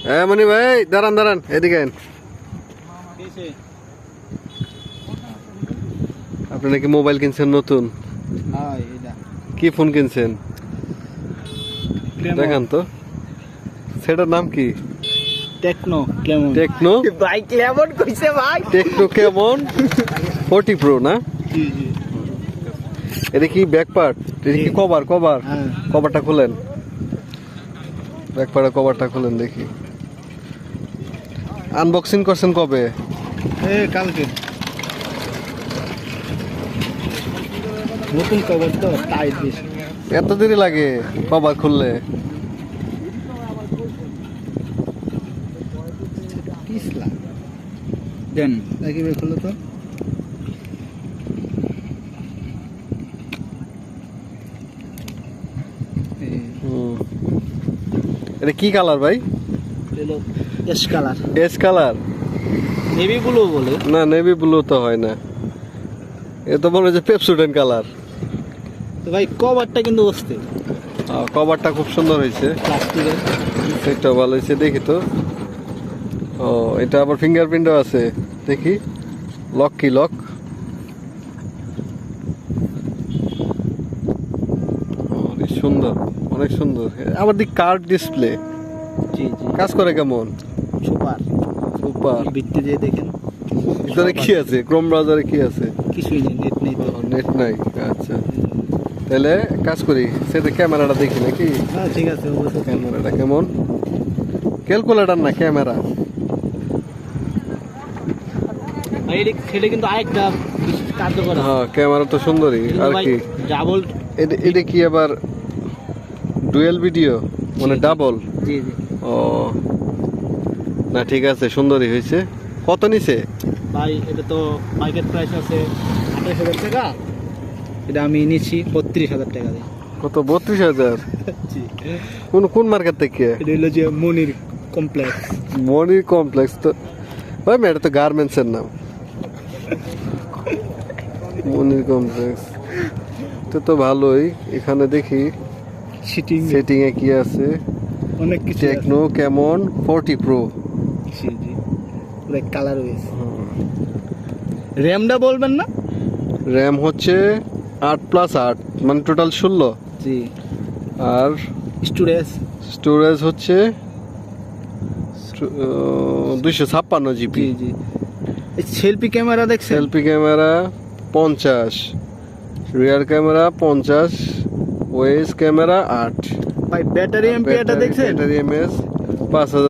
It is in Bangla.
হ্যাঁ মনি ভাই, দাঁড়ান দাঁড়ান, এদিকে আইন। আপনি নাকি মোবাইল কিনছেন নতুন? কি ফোন কিনছেন দেখান তো, সেটার নাম কি? টেকনো কেমন? টেকনো ভাই কেমন কইছে ভাই? টেকনো কেমন 40 প্রো না? জি জি। এটা কি ব্যাক পার্ট? এটা কি কভার? কভার হ্যাঁ। কভারটা খুলেন, ব্যাক পার্টের কভারটা খুলেন দেখি। আনবক্সিং করছেন কবে? কালকে। নতুন কভার তো টাইট বেশি। এত দেরি লাগে কভার খুললে? পিছলা দেন নাকি বের করলো তো। এটা কি কালার ভাই? S colour. S colour? Navy blue বলে না, নেভি ব্লু তো হয় না, এ তো মনে হচ্ছে পেপসুডেন কালার। তো ভাই কভারটা কিন্তু বসতে কভারটা খুব সুন্দর হয়েছে, প্লাস্টিকের। সেটা ভালো হয়েছে, দেখি তো। ও, এটা আবার ফিঙ্গারপ্রিন্টও আছে, দেখি। লক কি? লক অনেক সুন্দর, অনেক সুন্দর। আবার দি কার্ড ডিসপ্লে জি জি। কাজ করে কেমন? Super super. ভিত্তি দিয়ে দেখেন ভিতরে কি আছে? ক্রোম ব্রাউজারে কি আছে? কিছুই নেই, নেট নেই তো। নেট নাই, আচ্ছা। তাহলে কাজ করি, সেটা ক্যামেরাটা দেখি নাকি। হ্যাঁ ঠিক আছে। ক্যামেরাটা কেমন? ক্যালকুলেটর না ক্যামেরা? সেটা কিন্তু আরেকটা কার্যকর। হ্যাঁ, ক্যামেরা তো সুন্দরই। আর কি ডাবল? এটা কি আবার ডুয়েল ভিডিও মানে ডাবল? জি জি। ও না, ঠিক আছে, সুন্দরই হয়েছে। কত নিছে ভাই এটা তো মার্কেট প্রাইস আছে 28,000 টাকা, এটা আমি নিচ্ছি 32,000 টাকা দিয়ে। কত? 32,000? জি। কোন কোন মার্কেট থেকে? এটা হলো যে মনির কমপ্লেক্স। মনির কমপ্লেক্স তো ভাই, এটা তো গার্মেন্টসের নাম। মনির কমপ্লেক্স তো ভালোই। এখানে দেখি সেটিং এ কি আছে। অনেক কিছু টেকনো কেমন 40 প্রো। জি জি। পুরো কালার হয়েছে। র্যামটা বলবেন না? র্যাম হচ্ছে 8+8 মানে টোটাল 16। জি। আর স্টোরেজ হচ্ছে 256 জিবি। জি জি। সেলফি ক্যামেরা দেখছেন? Selfie camera 50, rear camera 50, OS camera 8। ভাই ব্যাটারি এমপিআরটা দেখছেন? Battery MS 5000।